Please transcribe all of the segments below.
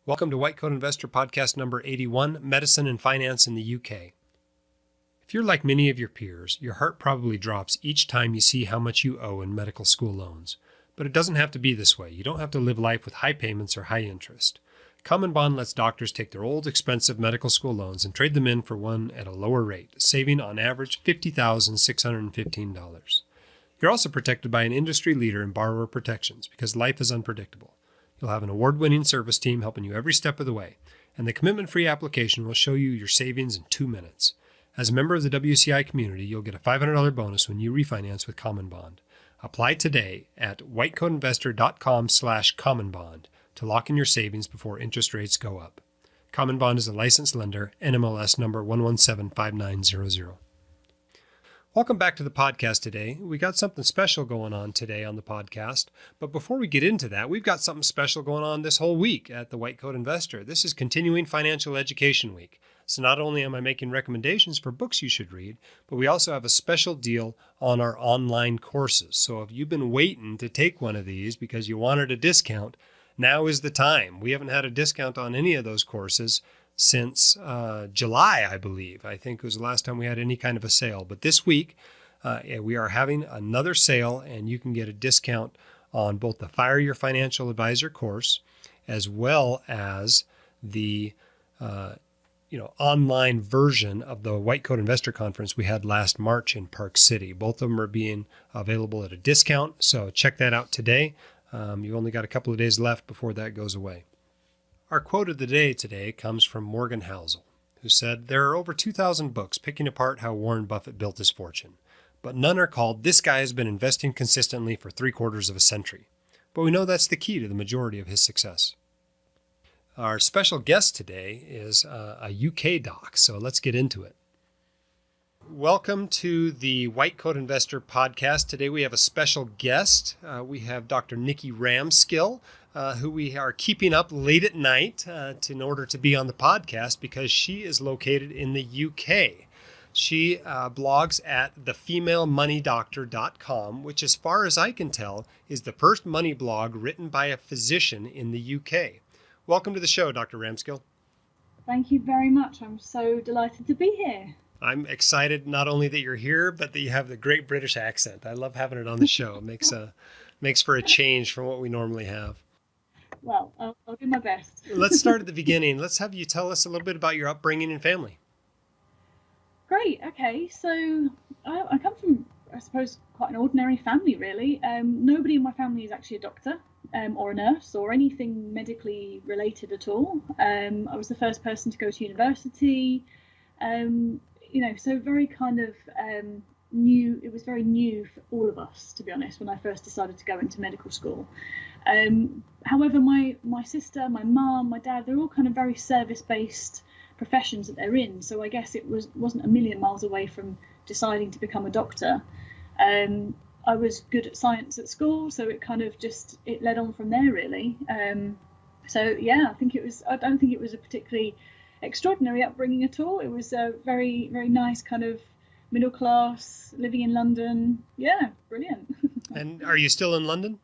Welcome to White Coat Investor Podcast number 81, Medicine and Finance in the UK. If you're like many of your peers, your heart probably drops each time you see how much you owe in medical school loans. But it doesn't have to be this way. You don't have to live life with high payments or high interest. Common Bond lets doctors take their old, expensive medical school loans and trade them in for one at a lower rate, saving on average $50,615. You're also protected by an industry leader in borrower protections because life is unpredictable. You'll have an award-winning service team helping you every step of the way, and the commitment-free application will show you your savings in 2 minutes. As a member of the WCI community, you'll get a $500 bonus when you refinance with Common Bond. Apply today at whitecoatinvestor.com/commonbond to lock in your savings before interest rates go up. Common Bond is a licensed lender, NMLS number 1175900. Welcome back to the podcast today. We got something special going on today on the podcast. But before we get into that, we've got something special going on this whole week at the White Coat Investor. This is Continuing Financial Education Week. So not only am I making recommendations for books you should read, but we also have a special deal on our online courses. So if you've been waiting to take one of these because you wanted a discount, now is the time. We haven't had a discount on any of those courses since July, I believe. I think it was the last time we had any kind of a sale. But this week, we are having another sale, and you can get a discount on both the Fire Your Financial Advisor course, as well as the online version of the White Coat Investor Conference we had last March in Park City. Both of them are being available at a discount, so check that out today. You've only got a couple of days left before that goes away. Our quote of the day today comes from Morgan Housel, who said, "There are over 2,000 books picking apart how Warren Buffett built his fortune, but none are called 'This guy has been investing consistently for 3/4 of a century.' But we know that's the key to the majority of his success." Our special guest today is a UK doc, so let's get into it. Welcome to the White Coat Investor Podcast. Today we have a special guest. We have Dr. Nikki Ramskill, who we are keeping up late at night in order to be on the podcast because she is located in the UK. She blogs at thefemalemoneydoctor.com, which, as far as I can tell, is the first money blog written by a physician in the UK. Welcome to the show, Dr. Ramskill. Thank you very much. I'm so delighted to be here. I'm excited not only that you're here, but that you have the great British accent. I love having it on the show. It makes for a change from what we normally have. Well, I'll do my best. Let's start at the beginning. Let's have you tell us a little bit about your upbringing and family. Great. Okay. So I come from, I suppose, quite an ordinary family, really. Nobody in my family is actually a doctor or a nurse or anything medically related at all. I was the first person to go to university. So very kind of new. It was very new for all of us, to be honest, when I first decided to go into medical school. However, my sister, my mum, my dad, they're all kind of very service-based professions that they're in. So I guess it wasn't a million miles away from deciding to become a doctor. I was good at science at school, so it kind of it led on from there, really. I don't think it was a particularly extraordinary upbringing at all. It was a very, very nice kind of middle class, living in London. Yeah, brilliant. And are you still in London?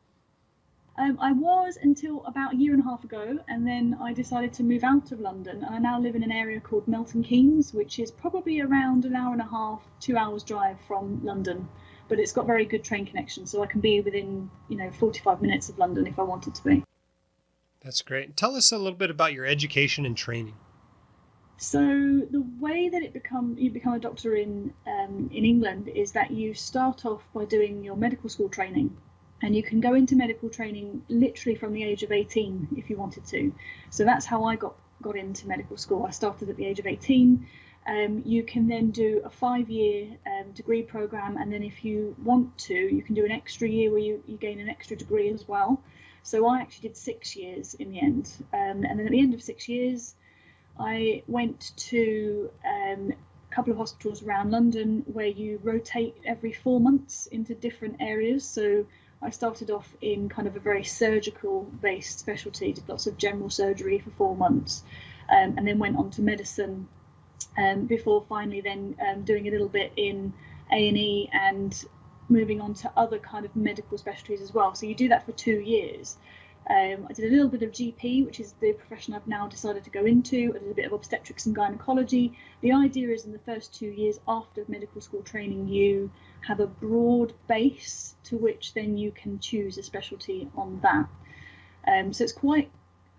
I was until about a year and a half ago, and then I decided to move out of London. And I now live in an area called Milton Keynes, which is probably around an hour and a half, 2 hours drive from London. But it's got very good train connections, so I can be within 45 minutes of London if I wanted to be. That's great. Tell us a little bit about your education and training. So the way that you become a doctor in England is that you start off by doing your medical school training, and you can go into medical training literally from the age of 18 if you wanted to. So that's how I got into medical school. I started at the age of 18. You can then do a 5-year degree program, and then if you want to, you can do an extra year where you gain an extra degree as well. So I actually did 6 years in the end, and then at the end of 6 years, I went to a couple of hospitals around London where you rotate every 4 months into different areas. So I started off in kind of a very surgical based specialty, did lots of general surgery for 4 months, and then went on to medicine before finally then doing a little bit in A&E and moving on to other kind of medical specialties as well. So you do that for 2 years. I did a little bit of GP, which is the profession I've now decided to go into. I did a bit of obstetrics and gynecology. The idea is in the first 2 years after medical school training, you have a broad base to which then you can choose a specialty on that. So it's quite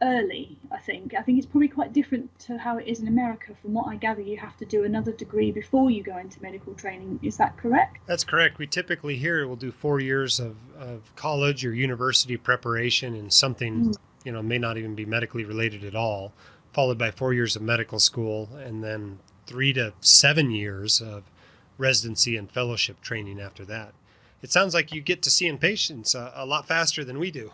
early, I think. I think it's probably quite different to how it is in America. From what I gather, you have to do another degree before you go into medical training. Is that correct? That's correct. We typically here will do 4 years of college or university preparation in something, may not even be medically related at all, followed by 4 years of medical school, and then 3 to 7 years of residency and fellowship training after that. It sounds like you get to seeing patients a lot faster than we do.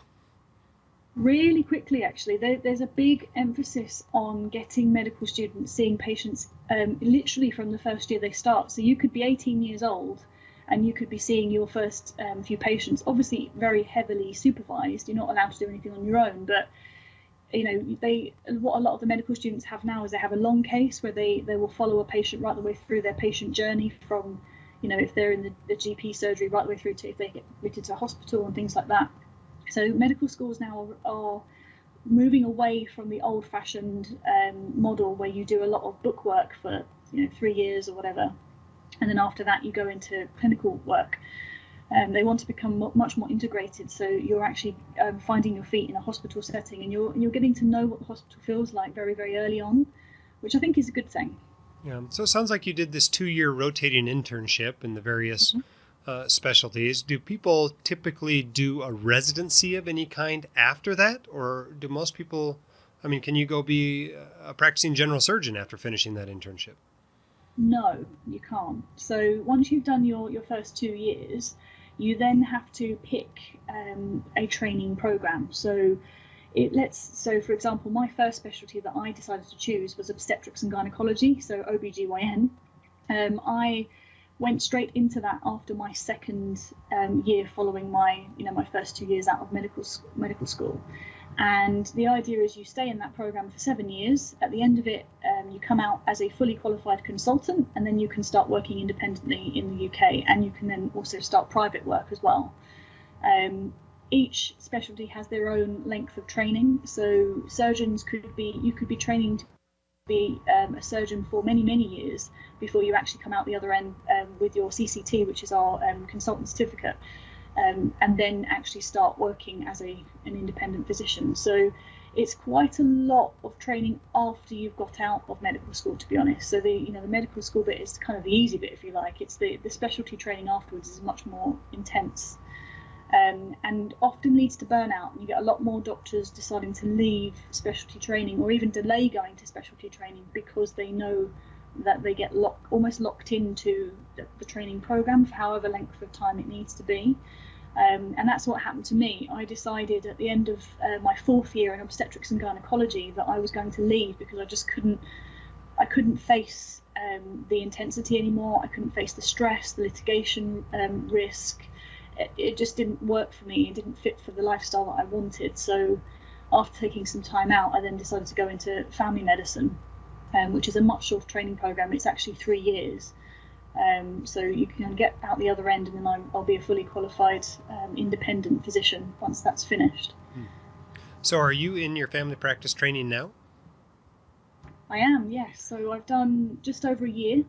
Really quickly, actually. There's a big emphasis on getting medical students seeing patients literally from the first year they start. So you could be 18 years old and you could be seeing your first few patients, obviously very heavily supervised. You're not allowed to do anything on your own, but what a lot of the medical students have now is they have a long case where they will follow a patient right the way through their patient journey from, if they're in the GP surgery, right the way through to if they get admitted to hospital and things like that. So medical schools now are moving away from the old-fashioned model where you do a lot of book work for 3 years or whatever, and then after that you go into clinical work. They want to become much more integrated, so you're actually finding your feet in a hospital setting, and you're getting to know what the hospital feels like very, very early on, which I think is a good thing. Yeah. So it sounds like you did this 2-year rotating internship in the various specialties. Do people typically do a residency of any kind after that? Or do most people, can you go be a practicing general surgeon after finishing that internship? No, you can't. So once you've done your first 2 years, you then have to pick a training program. So for example, my first specialty that I decided to choose was obstetrics and gynecology, so OBGYN. I went straight into that after my second year following my first 2 years out of medical school. And the idea is you stay in that program for 7 years. At the end of it, you come out as a fully qualified consultant, and then you can start working independently in the UK, and you can then also start private work as well. Each specialty has their own length of training. So surgeons you could be training to be a surgeon for many, many years before you actually come out the other end with your CCT, which is our consultant certificate, and then actually start working as an independent physician. So it's quite a lot of training after you've got out of medical school, to be honest. So the medical school bit is kind of the easy bit, if you like. It's the specialty training afterwards is much more intense. And often leads to burnout. You get a lot more doctors deciding to leave specialty training or even delay going to specialty training because they know that they get almost locked into the training program for however length of time it needs to be. And that's what happened to me. I decided at the end of my 4th year in obstetrics and gynecology that I was going to leave because I just couldn't face the intensity anymore. I couldn't face the stress, the litigation risk. It just didn't work for me. It didn't fit for the lifestyle that I wanted. So after taking some time out, I then decided to go into family medicine, which is a much shorter training program. It's actually 3 years. So you can get out the other end, and then I'll be a fully qualified independent physician once that's finished. So are you in your family practice training now? I am, yes. So I've done just over a year.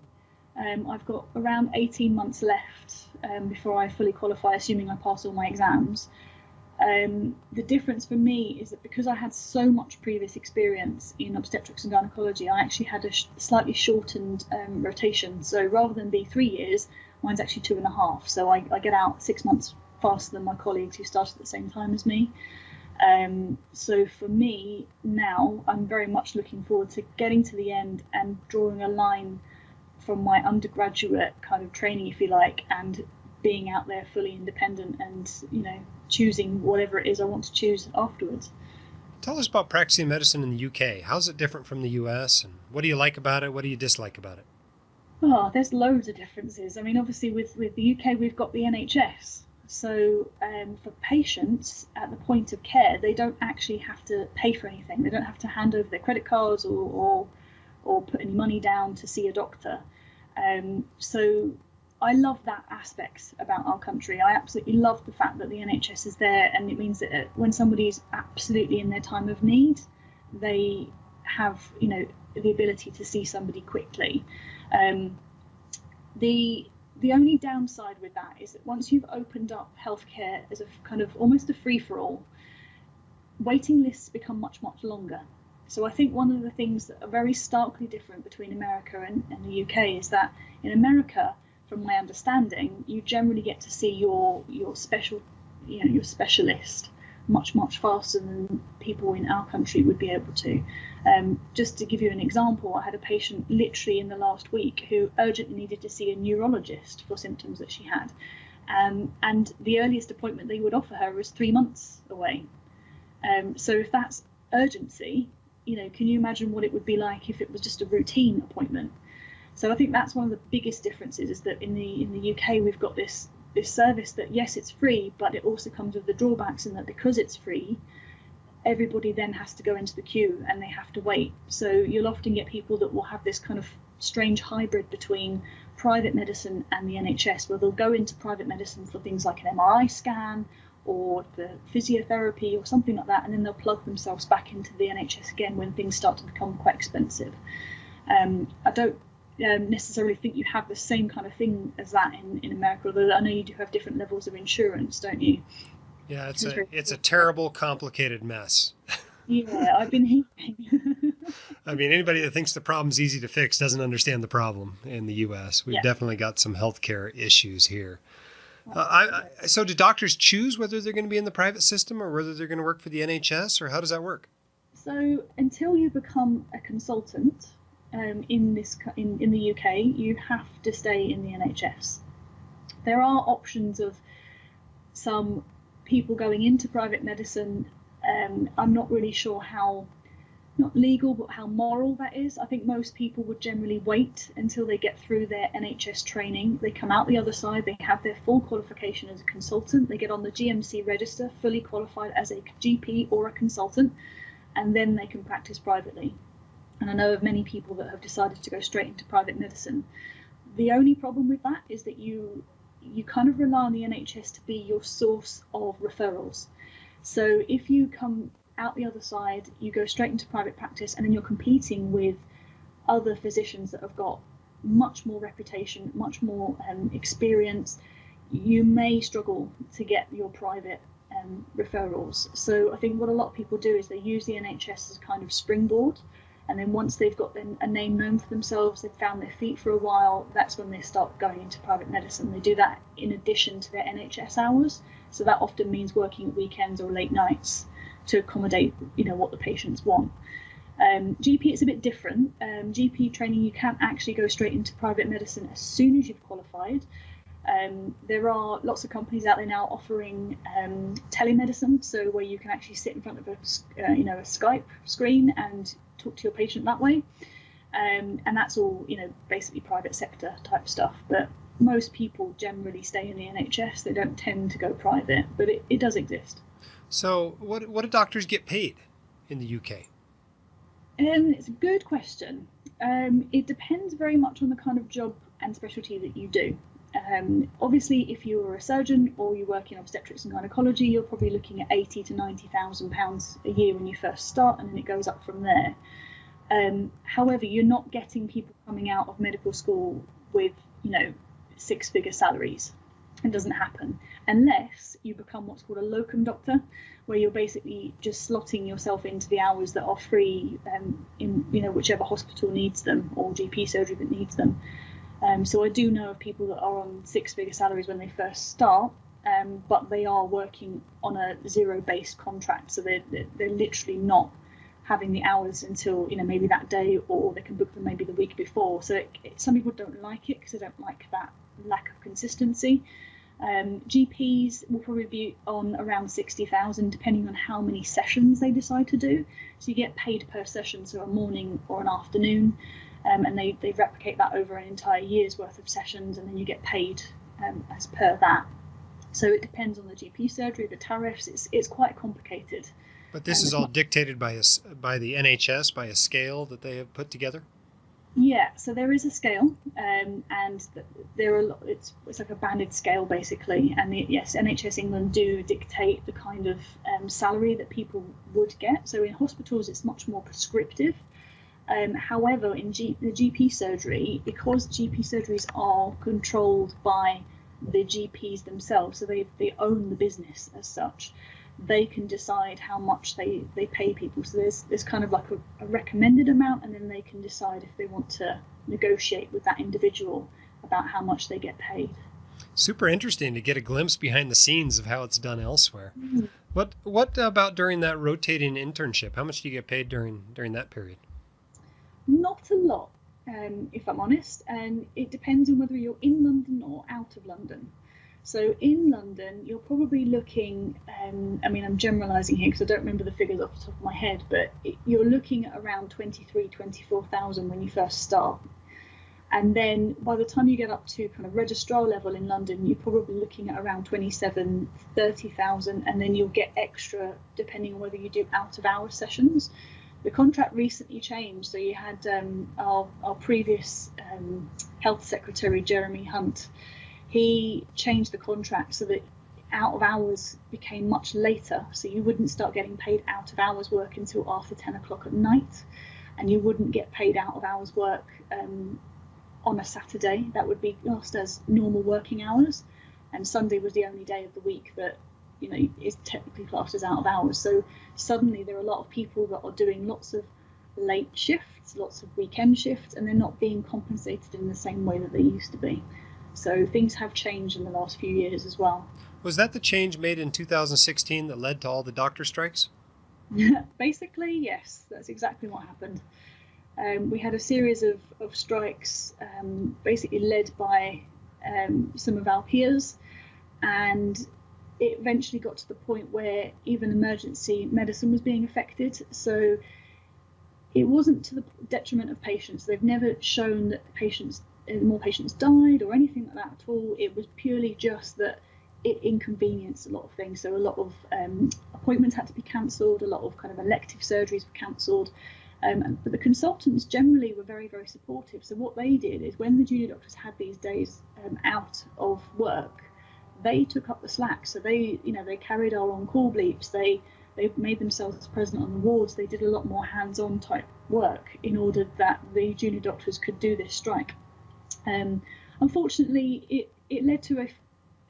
I've got around 18 months left before I fully qualify, assuming I pass all my exams. The difference for me is that because I had so much previous experience in obstetrics and gynecology, I actually had a slightly shortened rotation. So rather than be 3 years, mine's actually 2.5. So I get out 6 months faster than my colleagues who started at the same time as me. So for me now, I'm very much looking forward to getting to the end and drawing a line from my undergraduate kind of training, if you like, and being out there fully independent and, choosing whatever it is I want to choose afterwards. Tell us about practicing medicine in the UK. How's it different from the US, and what do you like about it? What do you dislike about it? Oh, there's loads of differences. I mean, obviously with the UK, we've got the NHS. So for patients at the point of care, they don't actually have to pay for anything. They don't have to hand over their credit cards or put any money down to see a doctor. So I love that aspect about our country. I absolutely love the fact that the NHS is there, and it means that when somebody's absolutely in their time of need, they have, the ability to see somebody quickly. The only downside with that is that once you've opened up healthcare as a kind of almost a free-for-all, waiting lists become much, much longer. So I think one of the things that are very starkly different between America and the UK is that in America, from my understanding, you generally get to see your specialist much, much faster than people in our country would be able to. Just to give you an example, I had a patient literally in the last week who urgently needed to see a neurologist for symptoms that she had. And the earliest appointment they would offer her was 3 months away. So if that's urgency, can you imagine what it would be like if it was just a routine appointment? So I think that's one of the biggest differences, is that in the UK we've got this service that, yes, it's free, but it also comes with the drawbacks in that because it's free, everybody then has to go into the queue and they have to wait. So you'll often get people that will have this kind of strange hybrid between private medicine and the NHS, where they'll go into private medicine for things like an MRI scan or the physiotherapy or something like that, and then they'll plug themselves back into the NHS again when things start to become quite expensive. I don't necessarily think you have the same kind of thing as that in America, although I know you do have different levels of insurance, don't you? Yeah, it's a terrible, complicated mess. Yeah, I've been hearing. I mean, anybody that thinks the problem's easy to fix doesn't understand the problem in the U.S. We've definitely got some healthcare issues here. So do doctors choose whether they're going to be in the private system or whether they're going to work for the NHS, or how does that work? So until you become a consultant in the UK, you have to stay in the NHS. There are options of some people going into private medicine. I'm not really sure how, not legal, but how moral that is. I think most people would generally wait until they get through their NHS training. They come out the other side, they have their full qualification as a consultant, they get on the GMC register, fully qualified as a GP or a consultant, and then they can practice privately. And I know of many people that have decided to go straight into private medicine. The only problem with that is that you kind of rely on the NHS to be your source of referrals. So if you come out the other side, you go straight into private practice, and then you're competing with other physicians that have got much more reputation, much more experience, you may struggle to get your private referrals. So I think what a lot of people do is they use the NHS as kind of springboard, and then once they've got a name known for themselves, they've found their feet for a while, that's when they start going into private medicine. They do that in addition to their NHS hours, so that often means working at weekends or late nights to accommodate what the patients want. GP is a bit different. GP training, you can't actually go straight into private medicine as soon as you've qualified. There are lots of companies out there now offering telemedicine, so where you can actually sit in front of a Skype screen and talk to your patient that way, and that's all basically private sector type stuff. But most people generally stay in the NHS. They don't tend to go private, but it does exist. So what do doctors get paid in the UK? It's a good question. It depends very much on the kind of job and specialty that you do. Obviously, if you're a surgeon or you work in obstetrics and gynecology, you're probably looking at £80,000 to £90,000 a year when you first start, and then it goes up from there. However, you're not getting people coming out of medical school with, six-figure salaries. It doesn't happen unless you become what's called a locum doctor, where you're basically just slotting yourself into the hours that are free in whichever hospital needs them or GP surgery that needs them. So I do know of people that are on six-figure salaries when they first start, but they are working on a zero-based contract, so they're literally not having the hours until maybe that day, or they can book them maybe the week before. So some people don't like it because they don't like that lack of consistency. GPs will probably be on around 60,000 depending on how many sessions they decide to do. So you get paid per session, so a morning or an afternoon, and they replicate that over an entire year's worth of sessions, and then you get paid as per that. So it depends on the GP surgery, the tariffs. It's quite complicated. But this is all dictated by the NHS, by a scale that they have put together? Yeah, so there is a scale, and there are it's like a banded scale basically, and yes, NHS England do dictate the kind of salary that people would get. So in hospitals, it's much more prescriptive. However, in the GP surgery, because GP surgeries are controlled by the GPs themselves, so they own the business as such, they can decide how much they pay people. So there's kind of like a recommended amount, and then they can decide if they want to negotiate with that individual about how much they get paid. Super interesting to get a glimpse behind the scenes of how it's done elsewhere. Mm. What about during that rotating internship? How much do you get paid during that period? Not a lot, if I'm honest, and it depends on whether you're in London or out of London. So in London, you're probably looking, I mean, I'm generalising here because I don't remember the figures off the top of my head, but you're looking at around 24,000 when you first start. And then by the time you get up to kind of registrar level in London, you're probably looking at around 30,000, and then you'll get extra depending on whether you do out of hours sessions. The contract recently changed, so you had our previous health secretary, Jeremy Hunt. He changed the contract so that out of hours became much later. So you wouldn't start getting paid out of hours work until after 10 o'clock at night. And you wouldn't get paid out of hours work on a Saturday. That would be classed as normal working hours. And Sunday was the only day of the week that, you know, is technically classed as out of hours. So suddenly there are a lot of people that are doing lots of late shifts, lots of weekend shifts, and they're not being compensated in the same way that they used to be. So things have changed in the last few years as well. Was that the change made in 2016 that led to all the doctor strikes? Basically, yes, that's exactly what happened. We had a series of strikes, basically led by some of our peers, and it eventually got to the point where even emergency medicine was being affected. So it wasn't to the detriment of patients. They've never shown that more patients died or anything like that at all. It was purely just that it inconvenienced a lot of things. So a lot of appointments had to be cancelled, a lot of kind of elective surgeries were cancelled. But the consultants generally were very, very supportive. So what they did is when the junior doctors had these days out of work, they took up the slack. So they carried our on-call bleeps. They made themselves present on the wards. They did a lot more hands-on type work in order that the junior doctors could do this strike. Unfortunately, it led to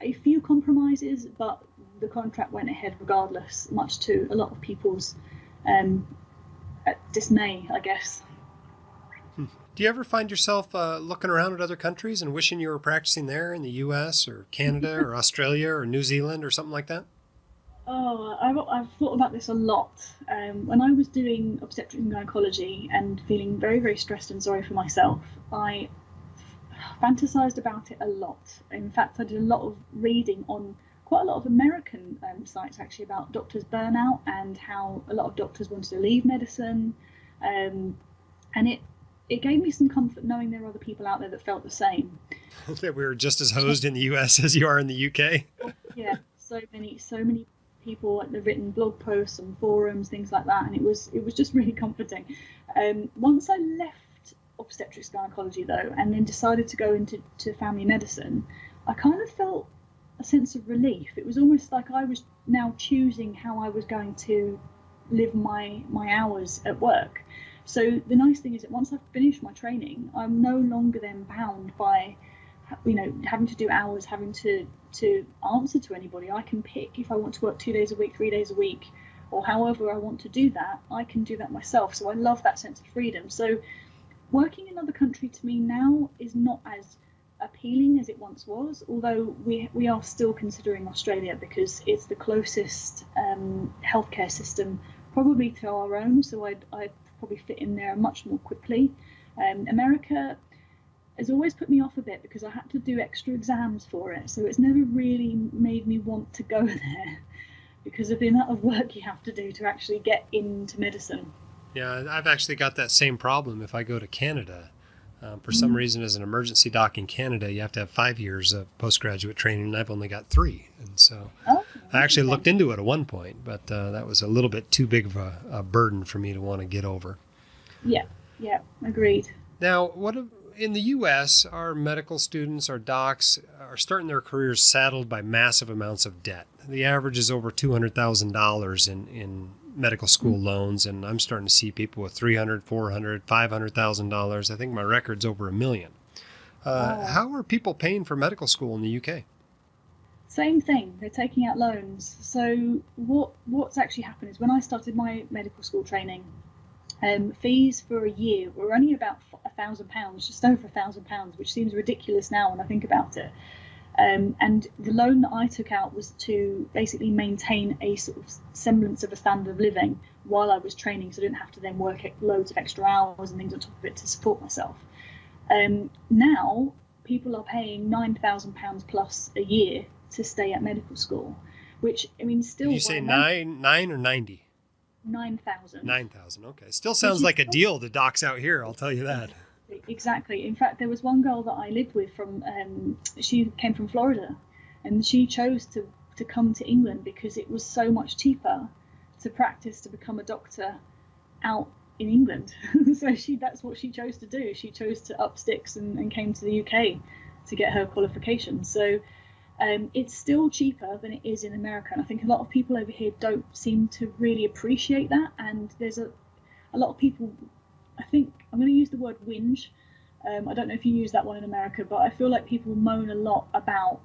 a few compromises, but the contract went ahead regardless, much to a lot of people's dismay, I guess. Do you ever find yourself looking around at other countries and wishing you were practicing there in the US or Canada or Australia or New Zealand or something like that? Oh, I've thought about this a lot. When I was doing obstetrics and gynecology and feeling very, very stressed and sorry for myself, I fantasized about it a lot. In fact, I did a lot of reading on quite a lot of American sites actually about doctors' burnout and how a lot of doctors wanted to leave medicine, and it gave me some comfort knowing there are other people out there that felt the same. That we were just as hosed in the US as you are in the UK. Yeah, so many people have written blog posts and forums, things like that, and it was just really comforting. Once I left obstetrics gynecology though, and then decided to go into family medicine, I kind of felt a sense of relief. It was almost like I was now choosing how I was going to live my hours at work. So the nice thing is that once I've finished my training, I'm no longer then bound by, having to do hours, having to answer to anybody. I can pick if I want to work 2 days a week, 3 days a week, or however I want to do that. I can do that myself. So I love that sense of freedom. So working in another country to me now is not as appealing as it once was, although we are still considering Australia because it's the closest healthcare system probably to our own, so I'd probably fit in there much more quickly. America has always put me off a bit because I had to do extra exams for it, so it's never really made me want to go there because of the amount of work you have to do to actually get into medicine. Yeah, I've actually got that same problem if I go to Canada. For some reason, as an emergency doc in Canada, you have to have 5 years of postgraduate training, and I've only got 3. And so I actually looked into it at one point, but that was a little bit too big of a burden for me to want to get over. Yeah, agreed. Now, in the U.S., our medical students, our docs, are starting their careers saddled by massive amounts of debt. The average is over $200,000 in medical school loans, and I'm starting to see people with $300,000, $400,000, $500,000. I think my record's over $1 million. Wow. How are people paying for medical school in the UK? Same thing. They're taking out loans. So what's actually happened is when I started my medical school training, fees for a year were only about £1,000, just over £1,000, which seems ridiculous now when I think about it. And the loan that I took out was to basically maintain a sort of semblance of a standard of living while I was training, so I didn't have to then work loads of extra hours and things on top of it to support myself. Now people are paying £9,000 plus a year to stay at medical school, which, I mean, still. Did you say nine or 90? 9,000. 9,000. Okay, still sounds like a deal to docs out here. I'll tell you that. Exactly. In fact, there was one girl that I lived with she came from Florida, and she chose to come to England because it was so much cheaper to practice to become a doctor out in England. So that's what she chose to do. She chose to up sticks and came to the UK to get her qualification. So it's still cheaper than it is in America, and I think a lot of people over here don't seem to really appreciate that. And there's a lot of people, I think I'm going to use the word whinge. I don't know if you use that one in America, but I feel like people moan a lot about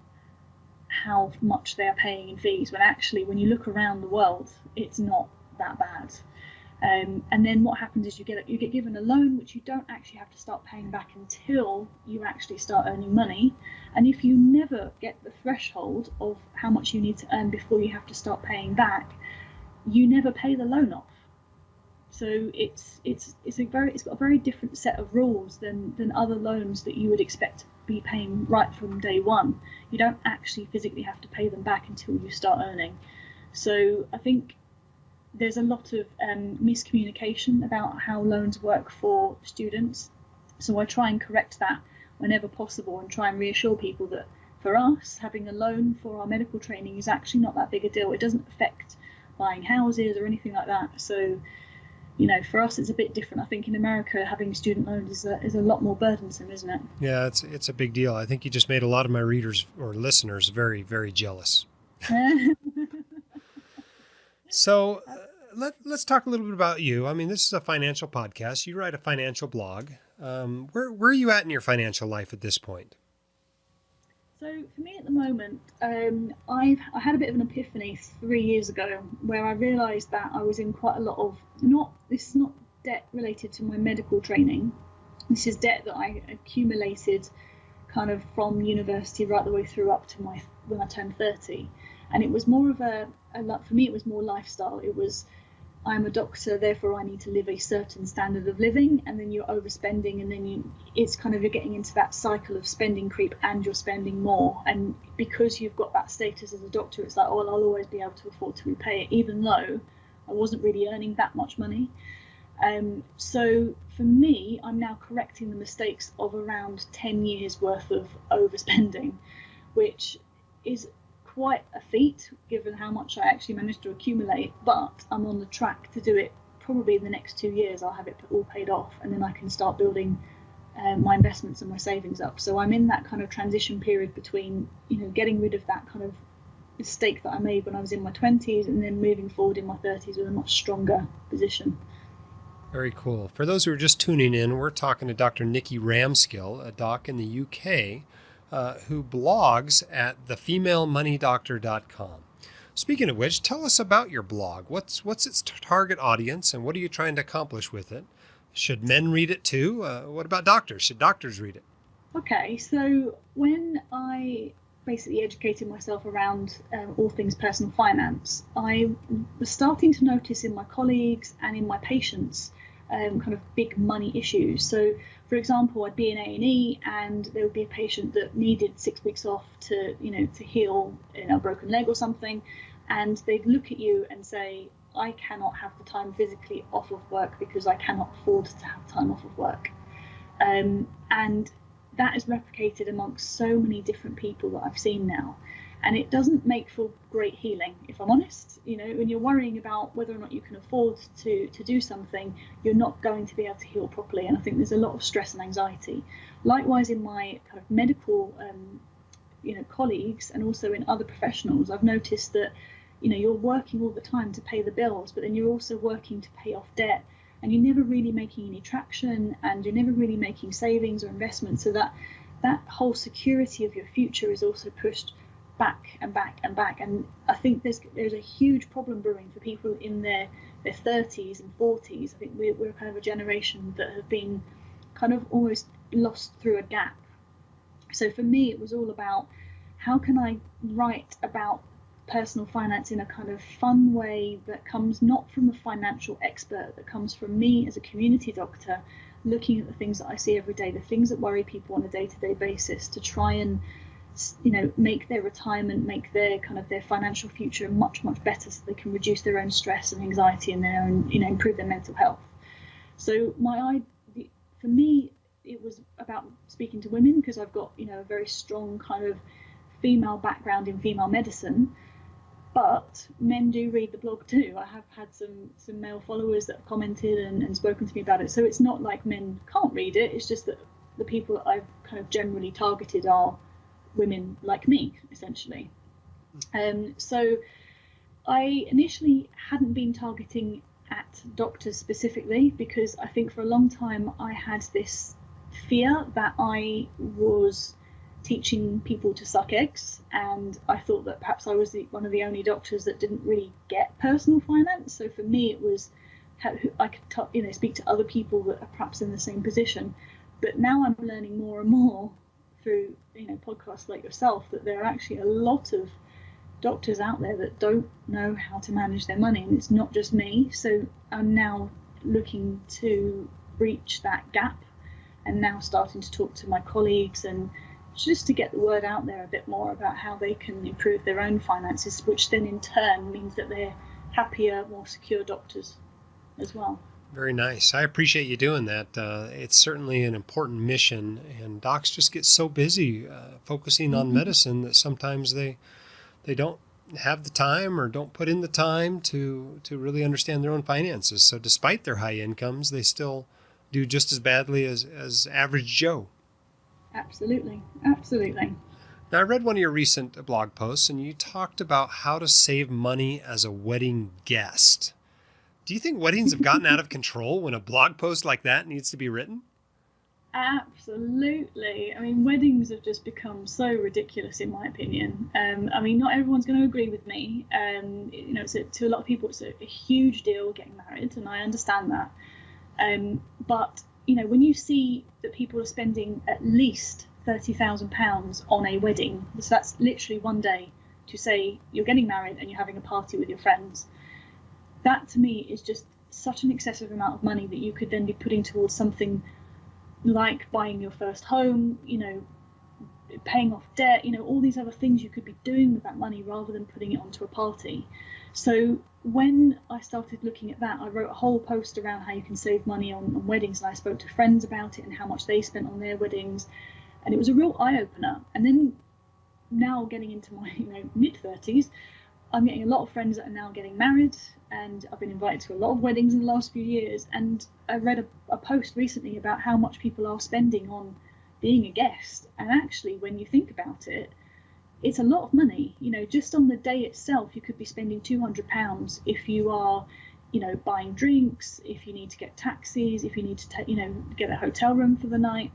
how much they are paying in fees, when actually when you look around the world, it's not that bad. And then what happens is you get given a loan which you don't actually have to start paying back until you actually start earning money. And if you never get the threshold of how much you need to earn before you have to start paying back, you never pay the loan off. So it's got a very different set of rules than other loans that you would expect to be paying right from day one. You don't actually physically have to pay them back until you start earning. So I think there's a lot of miscommunication about how loans work for students. So I try and correct that whenever possible and try and reassure people that for us, having a loan for our medical training is actually not that big a deal. It doesn't affect buying houses or anything like that. So, for us, it's a bit different. I think in America, having student loans is a lot more burdensome, isn't it? Yeah, it's a big deal. I think you just made a lot of my readers or listeners very, very jealous. So let's talk a little bit about you. I mean, this is a financial podcast. You write a financial blog. Where are you at in your financial life at this point? So for me at the moment, I had a bit of an epiphany 3 years ago where I realised that I was in quite a lot of this is not debt related to my medical training. This is debt that I accumulated kind of from university right the way through up to when I turned 30. And it was more of for me, it was more lifestyle. It was, I'm a doctor, therefore I need to live a certain standard of living, and then you're overspending, and then you're getting into that cycle of spending creep, and you're spending more. And because you've got that status as a doctor, it's like, oh, well, I'll always be able to afford to repay it, even though I wasn't really earning that much money. So for me, I'm now correcting the mistakes of around 10 years worth of overspending, which is quite a feat given how much I actually managed to accumulate, but I'm on the track to do it. Probably in the next 2 years I'll have it all paid off, and then I can start building my investments and my savings up. So I'm in that kind of transition period between getting rid of that kind of mistake that I made when I was in my 20s and then moving forward in my 30s with a much stronger position. Very cool. For those who are just tuning in, we're talking to Dr. Nikki Ramskill, a doc in the UK, who blogs at thefemalemoneydoctor.com. Speaking of which, tell us about your blog. What's its target audience, and what are you trying to accomplish with it? Should men read it too? What about doctors? Should doctors read it? Okay, so when I basically educated myself around all things personal finance, I was starting to notice in my colleagues and in my patients kind of big money issues. So, for example, I'd be in A&E and there would be a patient that needed 6 weeks off to heal a broken leg or something, and they'd look at you and say, I cannot have the time physically off of work because I cannot afford to have time off of work. And that is replicated amongst so many different people that I've seen now. And it doesn't make for great healing, if I'm honest. When you're worrying about whether or not you can afford to do something, you're not going to be able to heal properly. And I think there's a lot of stress and anxiety. Likewise, in my kind of medical colleagues, and also in other professionals, I've noticed that you're working all the time to pay the bills, but then you're also working to pay off debt, and you're never really making any traction, and you're never really making savings or investments, so that whole security of your future is also pushed back and back and back. And I think there's a huge problem brewing for people in their 30s and 40s. I think we're kind of a generation that have been kind of almost lost through a gap. So for me, it was all about, how can I write about personal finance in a kind of fun way that comes not from a financial expert, that comes from me as a community doctor, looking at the things that I see every day, the things that worry people on a day-to-day basis, to try and make their retirement, make their financial future much, much better, so they can reduce their own stress and anxiety and their own, improve their mental health. So for me, it was about speaking to women, because I've got a very strong kind of female background in female medicine, but men do read the blog too. I have had some male followers that have commented and spoken to me about it, so it's not like men can't read it. It's just that the people that I've kind of generally targeted are women like me, essentially. So I initially hadn't been targeting at doctors specifically, because I think for a long time I had this fear that I was teaching people to suck eggs, and I thought that perhaps I was one of the only doctors that didn't really get personal finance. So for me, it was how I could speak to other people that are perhaps in the same position. But now I'm learning more and more through podcasts like yourself, that there are actually a lot of doctors out there that don't know how to manage their money, and it's not just me. So I'm now looking to breach that gap, and now starting to talk to my colleagues, and just to get the word out there a bit more about how they can improve their own finances, which then in turn means that they're happier, more secure doctors as well. Very nice. I appreciate you doing that. It's certainly an important mission, and docs just get so busy focusing on medicine that sometimes they don't have the time, or don't put in the time to really understand their own finances. So despite their high incomes, they still do just as badly as average Joe. Absolutely. Now, I read one of your recent blog posts, and you talked about how to save money as a wedding guest. Do you think weddings have gotten out of control when a blog post like that needs to be written? Absolutely. I mean, weddings have just become so ridiculous, in my opinion. Not everyone's going to agree with me. To a lot of people, it's a huge deal getting married, and I understand that. But when you see that people are spending at least £30,000 on a wedding, so that's literally one day to say you're getting married and you're having a party with your friends, that to me is just such an excessive amount of money that you could then be putting towards something like buying your first home, paying off debt, all these other things you could be doing with that money rather than putting it onto a party. So when I started looking at that, I wrote a whole post around how you can save money on weddings, and I spoke to friends about it and how much they spent on their weddings, and it was a real eye-opener. And then now getting into my mid-30s, I'm getting a lot of friends that are now getting married, and I've been invited to a lot of weddings in the last few years, and I read a post recently about how much people are spending on being a guest. And actually, when you think about it, it's a lot of money. Just on the day itself, you could be spending £200 if you are, buying drinks, if you need to get taxis, if you need to, get a hotel room for the night,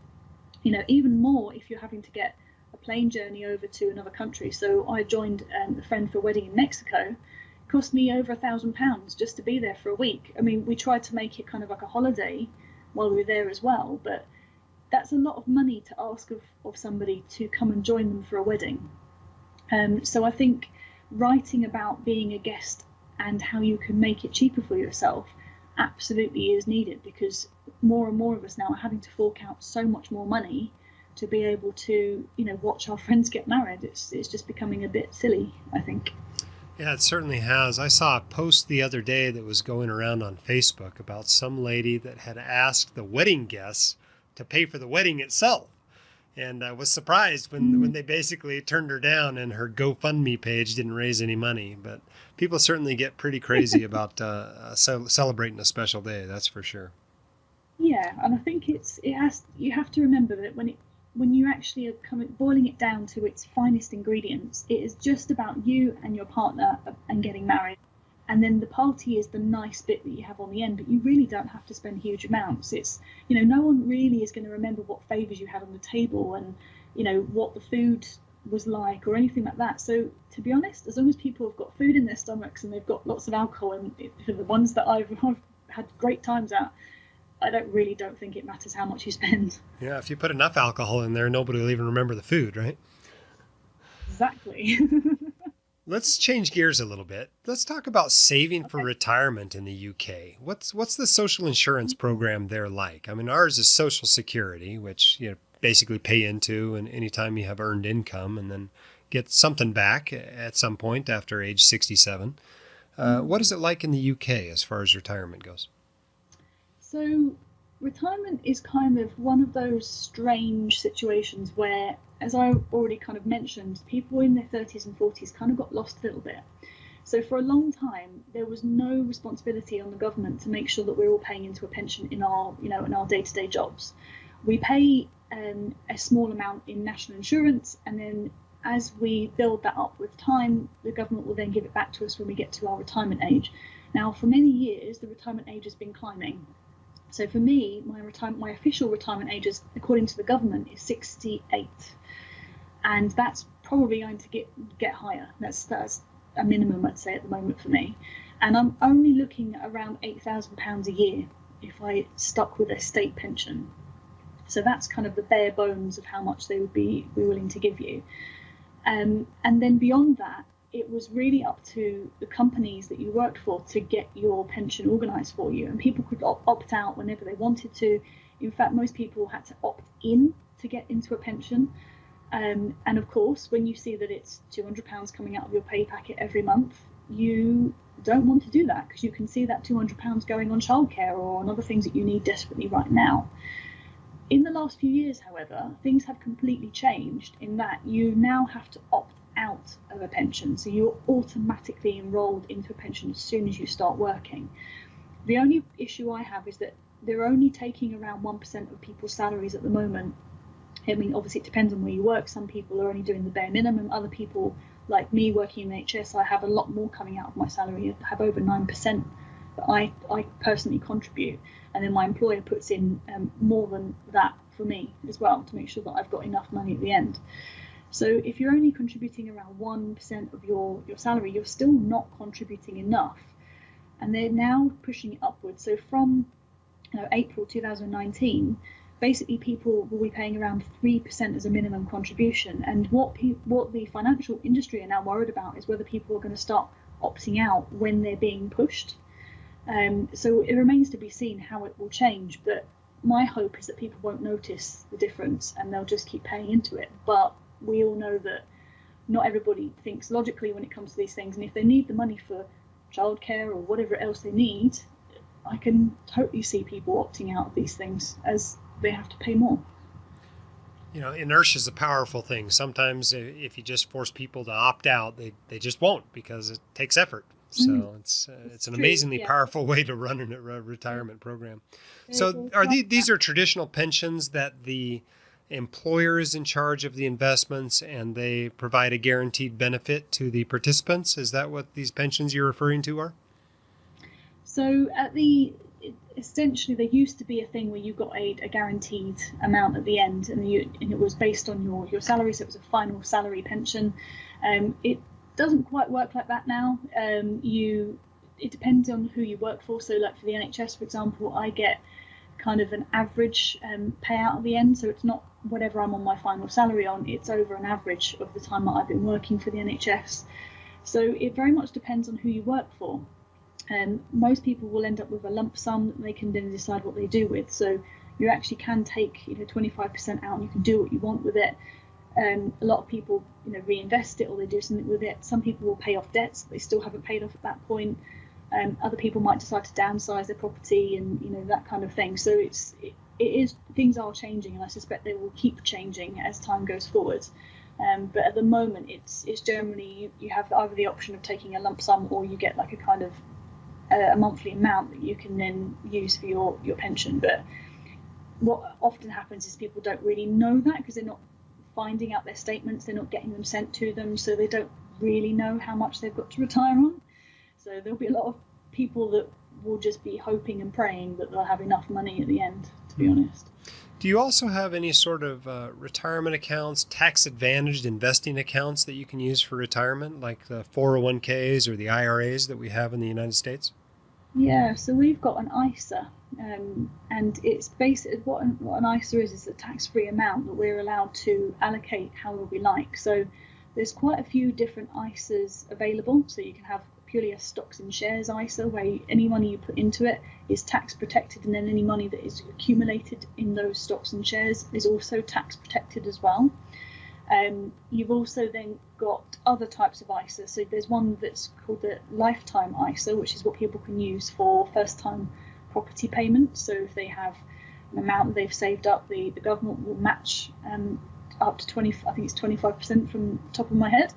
even more if you're having to get a plane journey over to another country. So I joined a friend for a wedding in Mexico. It cost me over £1,000 just to be there for a week. I mean, we tried to make it kind of like a holiday while we were there as well, but that's a lot of money to ask of somebody to come and join them for a wedding. So I think writing about being a guest and how you can make it cheaper for yourself absolutely is needed, because more and more of us now are having to fork out so much more money to be able to, watch our friends get married. It's just becoming a bit silly, I think. Yeah, it certainly has. I saw a post the other day that was going around on Facebook about some lady that had asked the wedding guests to pay for the wedding itself. And I was surprised when they basically turned her down and her GoFundMe page didn't raise any money. But people certainly get pretty crazy about celebrating a special day. That's for sure. Yeah, and I think you have to remember that when you actually are boiling it down to its finest ingredients, it is just about you and your partner and getting married. And then the party is the nice bit that you have on the end, but you really don't have to spend huge amounts. It's, no one really is going to remember what favors you had on the table and, what the food was like or anything like that. So to be honest, as long as people have got food in their stomachs and they've got lots of alcohol, and for the ones that I've had great times at, I don't think it matters how much you spend. Yeah, if you put enough alcohol in there, nobody will even remember the food, right? Exactly. Let's change gears a little bit. Let's talk about saving for retirement in the UK. What's the social insurance program there like? I mean, ours is Social Security, which you basically pay into and anytime you have earned income and then get something back at some point after age 67. What is it like in the UK as far as retirement goes? So retirement is kind of one of those strange situations where, as I already kind of mentioned, people in their 30s and 40s kind of got lost a little bit. So for a long time, there was no responsibility on the government to make sure that we're all paying into a pension in our day-to-day jobs. We pay a small amount in national insurance, and then as we build that up with time, the government will then give it back to us when we get to our retirement age. Now, for many years, the retirement age has been climbing. So for me, my official retirement age, according to the government, is 68, and that's probably going to get higher. That's a minimum, I'd say, at the moment for me. And I'm only looking at around £8,000 a year if I stuck with a state pension. So that's kind of the bare bones of how much they would be willing to give you. And then beyond that, it was really up to the companies that you worked for to get your pension organised for you. And people could opt out whenever they wanted to. In fact, most people had to opt in to get into a pension. And of course, when you see that it's £200 coming out of your pay packet every month, you don't want to do that because you can see that £200 going on childcare or on other things that you need desperately right now. In the last few years, however, things have completely changed in that you now have to opt out of a pension. So you're automatically enrolled into a pension as soon as you start working. The only issue I have is that they're only taking around 1% of people's salaries at the moment. I mean, obviously it depends on where you work. Some people are only doing the bare minimum. Other people, like me working in NHS, I have a lot more coming out of my salary. I have over 9% that I personally contribute. And then my employer puts in more than that for me as well to make sure that I've got enough money at the end. So if you're only contributing around 1% of your salary, you're still not contributing enough. And they're now pushing it upwards. So from April 2019, basically people will be paying around 3% as a minimum contribution. And what the financial industry are now worried about is whether people are going to start opting out when they're being pushed. So it remains to be seen how it will change. But my hope is that people won't notice the difference and they'll just keep paying into it. But we all know that not everybody thinks logically when it comes to these things. And if they need the money for childcare or whatever else they need, I can totally see people opting out of these things as they have to pay more. Inertia is a powerful thing. Sometimes if you just force people to opt out, they just won't because it takes effort. So it's an amazingly powerful way to run a retirement program. So these are traditional pensions that the employer is in charge of the investments and they provide a guaranteed benefit to the participants. Is that what these pensions you're referring to are? So essentially there used to be a thing where you got a guaranteed amount at the end and it was based on your salary, so it was a final salary pension. It doesn't quite work like that now. It depends on who you work for. So like for the NHS, for example, I get kind of an average payout at the end, so it's not whatever I'm on my final salary on, it's over an average of the time that I've been working for the NHS. So it very much depends on who you work for. Most people will end up with a lump sum that they can then decide what they do with. So you actually can take 25% out and you can do what you want with it. A lot of people reinvest it or they do something with it. Some people will pay off debts that they still haven't paid off at that point. Other people might decide to downsize their property and that kind of thing. So it things are changing, and I suspect they will keep changing as time goes forward. But at the moment, it's generally you have either the option of taking a lump sum, or you get like a kind of a monthly amount that you can then use for your pension. But what often happens is people don't really know that, because they're not finding out their statements, they're not getting them sent to them, so they don't really know how much they've got to retire on. So there'll be a lot of people that will just be hoping and praying that they'll have enough money at the end, to be honest. Do you also have any sort of retirement accounts, tax-advantaged investing accounts that you can use for retirement, like the 401ks or the IRAs that we have in the United States? Yeah, so we've got an ISA, and it's basically what an ISA is a tax-free amount that we're allowed to allocate however we like. So there's quite a few different ISAs available. So you can have purely a stocks and shares ISA, where any money you put into it is tax protected, and then any money that is accumulated in those stocks and shares is also tax protected as well. You've also then got other types of ISA. So there's one that's called the lifetime ISA, which is what people can use for first time property payments. So if they have an amount that they've saved up, the government will match up to 25% from the top of my head.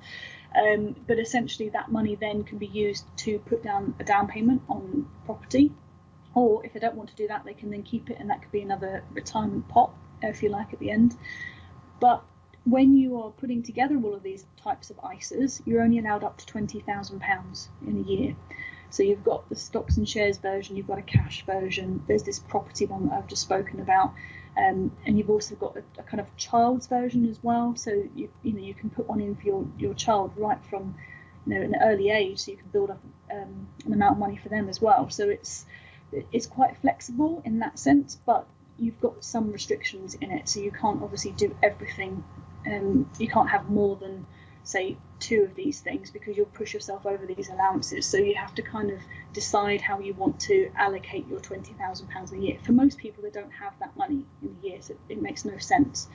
But essentially that money then can be used to put down a down payment on property, or if they don't want to do that, they can then keep it, and that could be another retirement pot, if you like, at the end. But when you are putting together all of these types of ISAs, you're only allowed up to £20,000 in a year. So you've got the stocks and shares version, you've got a cash version, there's this property one that I've just spoken about, and you've also got a kind of child's version as well. So you can put one in for your child right from an early age, so you can build up an amount of money for them as well. So it's quite flexible in that sense, but you've got some restrictions in it. So you can't obviously do everything. You can't have more than, say, 2 of these things, because you'll push yourself over these allowances. So you have to kind of decide how you want to allocate your £20,000 a year. For most people, they don't have that money in a year, so it makes no sense.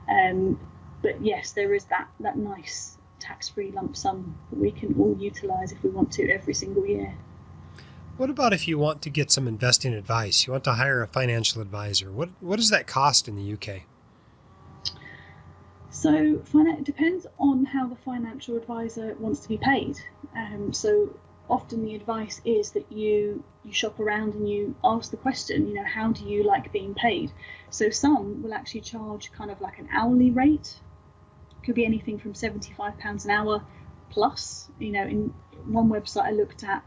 But yes, there is that nice tax-free lump sum that we can all utilise if we want to every single year. What about if you want to get some investing advice? You want to hire a financial advisor. What does that cost in the UK? So it depends on how the financial advisor wants to be paid. So often the advice is that you shop around and you ask the question, how do you like being paid? So some will actually charge kind of like an hourly rate. Could be anything from £75 an hour plus. In one website I looked at,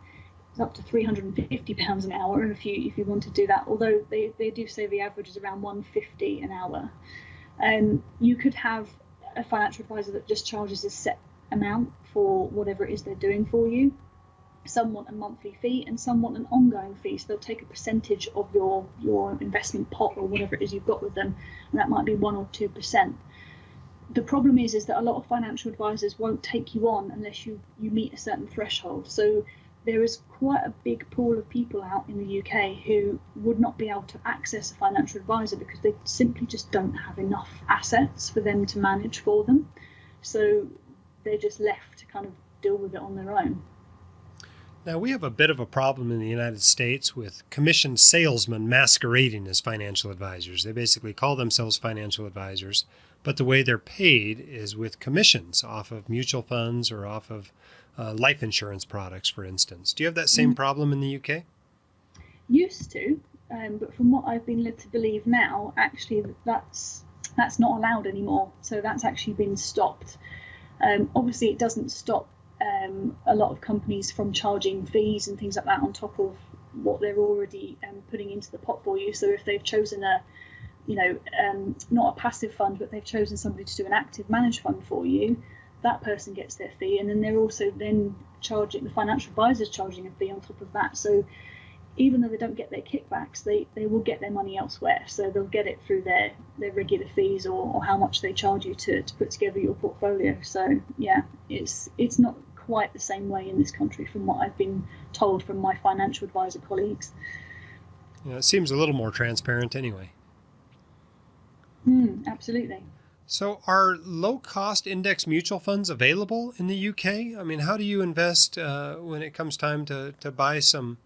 it's up to £350 an hour if you want to do that. Although they do say the average is around £150 an hour. You could have a financial advisor that just charges a set amount for whatever it is they're doing for you. Some want a monthly fee, and some want an ongoing fee. So they'll take a percentage of your investment pot or whatever it is you've got with them, and that might be 1 or 2%. The problem is that a lot of financial advisors won't take you on unless you meet a certain threshold. So there is quite a big pool of people out in the UK who would not be able to access a financial advisor because they simply just don't have enough assets for them to manage for them. So they're just left to kind of deal with it on their own. Now, we have a bit of a problem in the United States with commissioned salesmen masquerading as financial advisors. They basically call themselves financial advisors, but the way they're paid is with commissions off of mutual funds or off of life insurance products, for instance. Do you have that same problem in the UK? Used to, but from what I've been led to believe now, actually that's not allowed anymore. So that's actually been stopped. Obviously, it doesn't stop a lot of companies from charging fees and things like that on top of what they're already putting into the pot for you. So if they've chosen not a passive fund, but they've chosen somebody to do an active managed fund for you, that person gets their fee, and then they're also then charging, the financial advisors charging a fee on top of that. So even though they don't get their kickbacks, they will get their money elsewhere. So they'll get it through their regular fees or how much they charge you to put together your portfolio. So yeah, it's not quite the same way in this country from what I've been told from my financial advisor colleagues. Yeah, it seems a little more transparent anyway. Absolutely. So are low-cost index mutual funds available in the UK? I mean, how do you invest when it comes time to buy some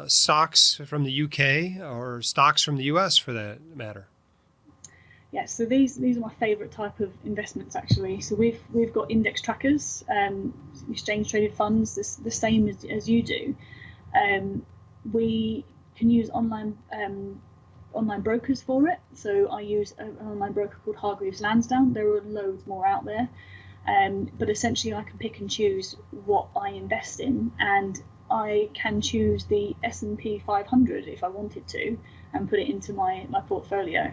stocks from the UK or stocks from the US for that matter? Yeah, so these are my favourite type of investments actually. So we've got index trackers, exchange traded funds, the same as you do. We can use online brokers for it. So I use an online broker called Hargreaves Lansdown. There are loads more out there, but essentially I can pick and choose what I invest in, and I can choose the S&P 500 if I wanted to, and put it into my portfolio.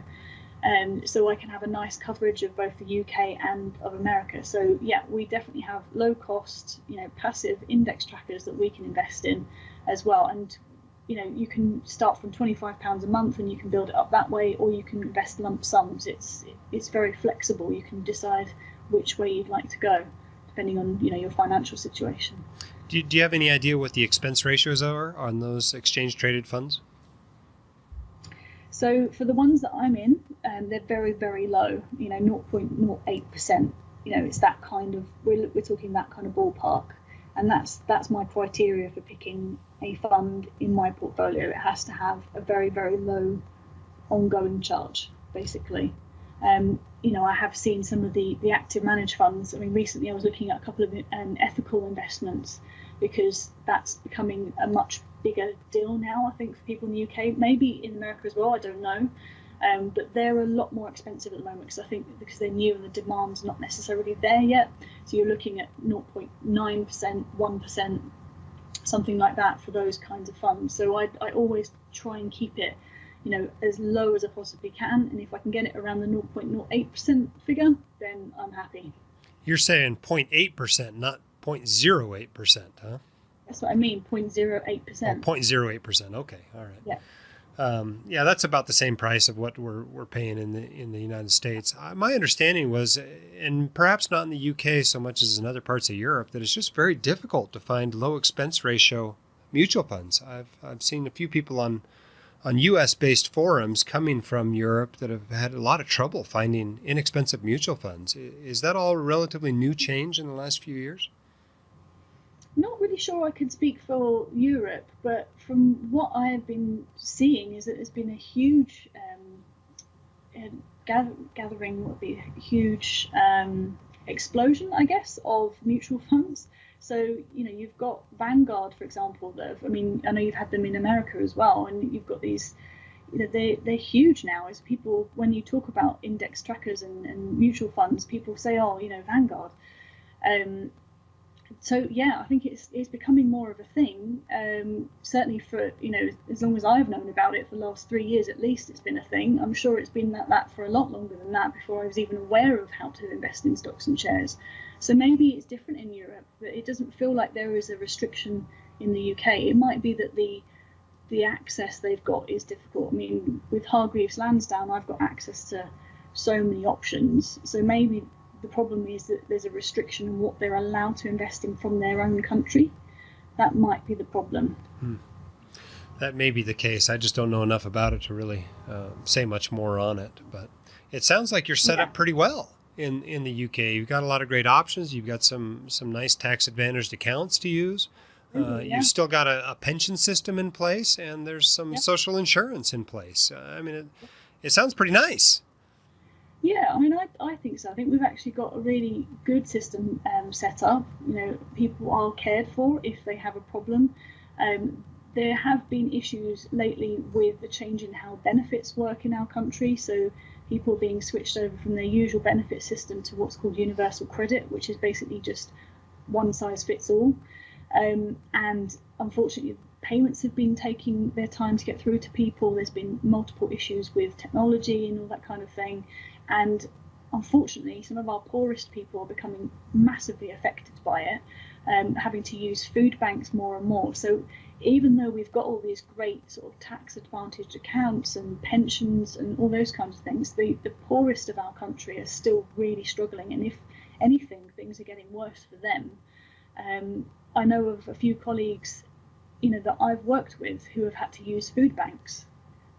So I can have a nice coverage of both the UK and of America. So yeah, we definitely have low cost, passive index trackers that we can invest in as well. And you can start from £25 a month and you can build it up that way, or you can invest lump sums. It's very flexible. You can decide which way you'd like to go, depending on your financial situation. Do you have any idea what the expense ratios are on those exchange traded funds? So for the ones that I'm in, they're very, very low, 0.08%. It's that kind of, we're talking that kind of ballpark. And that's my criteria for picking a fund in my portfolio. It has to have a very, very low ongoing charge, basically. I have seen some of the active managed funds. I mean, recently I was looking at a couple of ethical investments, because that's becoming a much bigger deal now, I think, for people in the UK, maybe in America as well, I don't know. But they're a lot more expensive at the moment, because they're new and the demand's not necessarily there yet. So you're looking at 0.9%, 1%, something like that for those kinds of funds. So I always try and keep it, as low as I possibly can. And if I can get it around the 0.08% figure, then I'm happy. You're saying 0.8%, not 0.08%, huh? That's what I mean, 0.08%. Oh, 0.08%. Okay, all right. Yeah. That's about the same price of what we're paying in the United States. My understanding was, and perhaps not in the UK so much as in other parts of Europe, that it's just very difficult to find low expense ratio mutual funds. I've seen a few people on US based forums coming from Europe that have had a lot of trouble finding inexpensive mutual funds. Is that all a relatively new change in the last few years? Not really sure I can speak for Europe, but from what I've been seeing is that there's been a huge gathering, would be a huge explosion, I guess, of mutual funds. So, you've got Vanguard, for example, I know you've had them in America as well, and you've got these, they're huge now. As people, when you talk about index trackers and mutual funds, people say, oh, Vanguard. So yeah, I think it's becoming more of a thing. Certainly for as long as I've known about it, for the last 3 years at least, it's been a thing. I'm sure it's been that for a lot longer than that, before I was even aware of how to invest in stocks and shares. So maybe it's different in Europe, but it doesn't feel like there is a restriction in the UK. It might be that the access they've got is difficult. I mean, with Hargreaves Lansdown, I've got access to so many options. So maybe the problem is that there's a restriction on what they're allowed to invest in from their own country. That might be the problem. That may be the case. I just don't know enough about it to really say much more on it. But it sounds like you're set up pretty well in the UK. You've got a lot of great options. You've got some nice tax-advantaged accounts to use. You've still got a pension system in place, and there's some social insurance in place. It sounds pretty nice. Yeah, I think so. I think we've actually got a really good system set up. People are cared for if they have a problem. There have been issues lately with the change in how benefits work in our country. So people being switched over from their usual benefit system to what's called universal credit, which is basically just one size fits all. And unfortunately, payments have been taking their time to get through to people. There's been multiple issues with technology and all that kind of thing. And unfortunately, some of our poorest people are becoming massively affected by it, having to use food banks more and more. So even though we've got all these great sort of tax advantaged accounts and pensions and all those kinds of things, the poorest of our country are still really struggling. And if anything, things are getting worse for them. I know of a few colleagues, that I've worked with who have had to use food banks.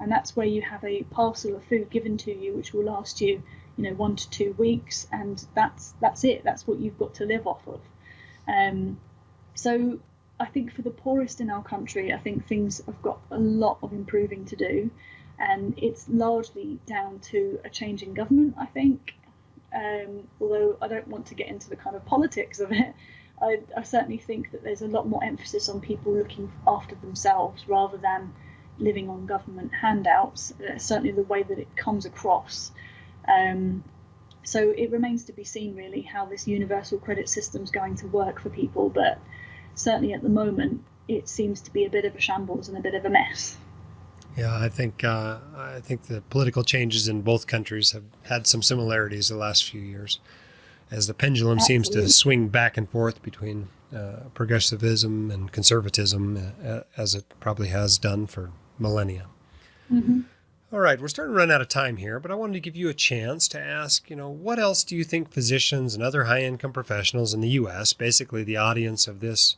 And that's where you have a parcel of food given to you, which will last you, 1 to 2 weeks, and that's it. That's what you've got to live off of. So I think for the poorest in our country, I think things have got a lot of improving to do, and it's largely down to a change in government, I think. Although I don't want to get into the kind of politics of it, I certainly think that there's a lot more emphasis on people looking after themselves rather than living on government handouts, certainly the way that it comes across. So it remains to be seen really how this universal credit system is going to work for people, but certainly at the moment it seems to be a bit of a shambles and a bit of a mess. Yeah, I think the political changes in both countries have had some similarities the last few years, as the pendulum seems to swing back and forth between progressivism and conservatism, as it probably has done for millennia. Mm-hmm. All right, we're starting to run out of time here, but I wanted to give you a chance to ask, what else do you think physicians and other high-income professionals in the U.S., basically the audience of this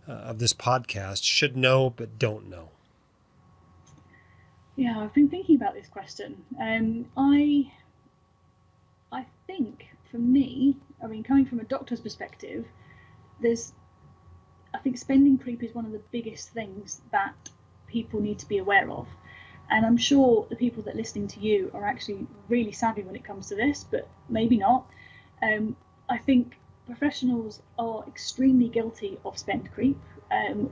podcast, should know but don't know? Yeah, I've been thinking about this question. I think for me, coming from a doctor's perspective, I think spending creep is one of the biggest things that people need to be aware of. And I'm sure the people that are listening to you are actually really savvy when it comes to this, but maybe not. I think professionals are extremely guilty of spend creep.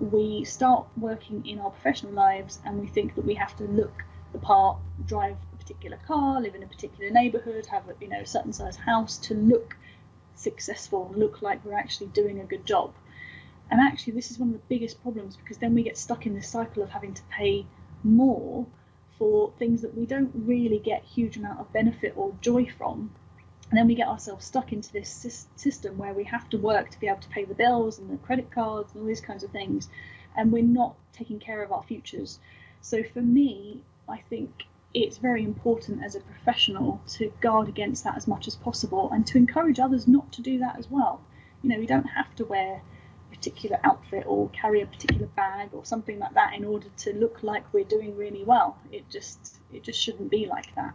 We start working in our professional lives and we think that we have to look the part, drive a particular car, live in a particular neighborhood, have a certain size house to look successful, look like we're actually doing a good job. And actually this is one of the biggest problems, because then we get stuck in this cycle of having to pay more for things that we don't really get huge amount of benefit or joy from. And then we get ourselves stuck into this system where we have to work to be able to pay the bills and the credit cards and all these kinds of things, and we're not taking care of our futures. So for me, I think it's very important as a professional to guard against that as much as possible, and to encourage others not to do that as well. We don't have to wear a particular outfit or carry a particular bag or something like that in order to look like we're doing really well. It just shouldn't be like that.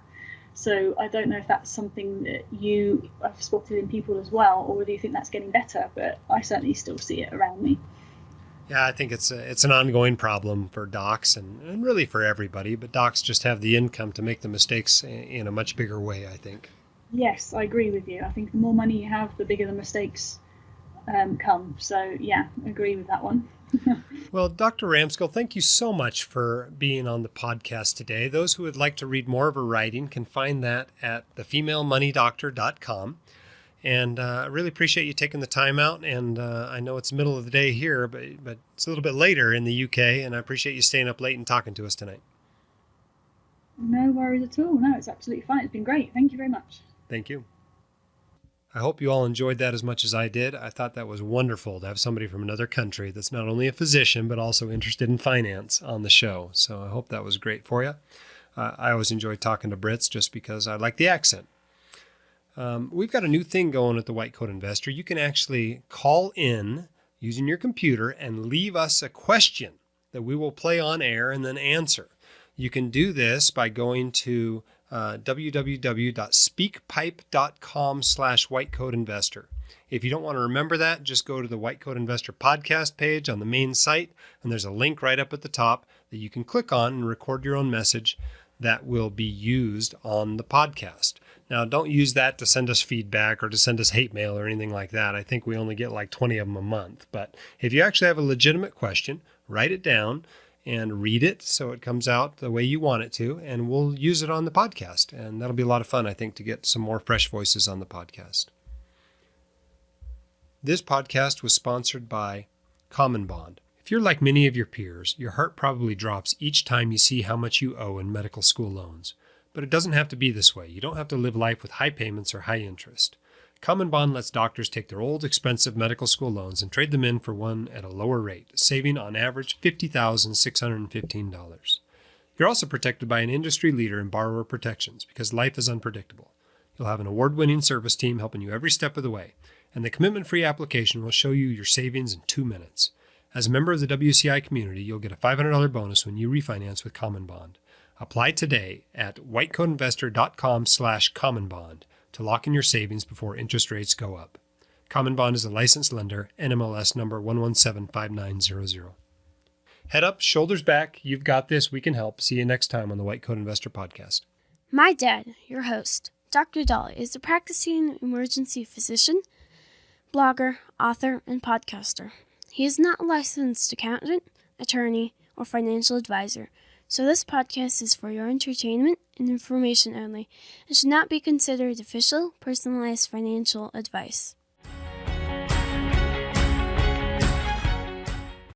So I don't know if that's something that you have spotted in people as well, or whether you think that's getting better, but I certainly still see it around me. Yeah, I think it's an ongoing problem for docs and really for everybody, but docs just have the income to make the mistakes in a much bigger way, I think. Yes, I agree with you. I think the more money you have, the bigger the mistakes come. So yeah, I agree with that one. Well, Dr. Ramskill, thank you so much for being on the podcast today. Those who would like to read more of her writing can find that at thefemalemoneydoctor.com. And I really appreciate you taking the time out. And I know it's the middle of the day here, but it's a little bit later in the UK. And I appreciate you staying up late and talking to us tonight. No worries at all. No, it's absolutely fine. It's been great. Thank you very much. Thank you. I hope you all enjoyed that as much as I did. I thought that was wonderful to have somebody from another country that's not only a physician, but also interested in finance on the show. So I hope that was great for you. I always enjoy talking to Brits just because I like the accent. We've got a new thing going at the White Coat Investor. You can actually call in using your computer and leave us a question that we will play on air and then answer. You can do this by going to www.speakpipe.com/whitecoatinvestor. If you don't want to remember that, just go to the White Coat Investor podcast page on the main site, and there's a link right up at the top that you can click on and record your own message that will be used on the podcast. Now, don't use that to send us feedback or to send us hate mail or anything like that. I think we only get like 20 of them a month. But if you actually have a legitimate question, write it down and read it so it comes out the way you want it to, and we'll use it on the podcast. And that'll be a lot of fun, I think, to get some more fresh voices on the podcast. This podcast was sponsored by Common Bond. If you're like many of your peers, your heart probably drops each time you see how much you owe in medical school loans. But it doesn't have to be this way. You don't have to live life with high payments or high interest. Common Bond lets doctors take their old, expensive medical school loans and trade them in for one at a lower rate, saving on average $50,615. You're also protected by an industry leader in borrower protections because life is unpredictable. You'll have an award-winning service team helping you every step of the way, and the commitment-free application will show you your savings in 2 minutes. As a member of the WCI community, you'll get a $500 bonus when you refinance with Common Bond. Apply today at whitecoatinvestor.com/commonbond to lock in your savings before interest rates go up. Common Bond is a licensed lender, NMLS number 1175900. Head up, shoulders back. You've got this. We can help. See you next time on the White Coat Investor Podcast. My dad, your host, Dr. Dolly, is a practicing emergency physician, blogger, author, and podcaster. He is not a licensed accountant, attorney, or financial advisor, so this podcast is for your entertainment and information only and should not be considered official, personalized financial advice.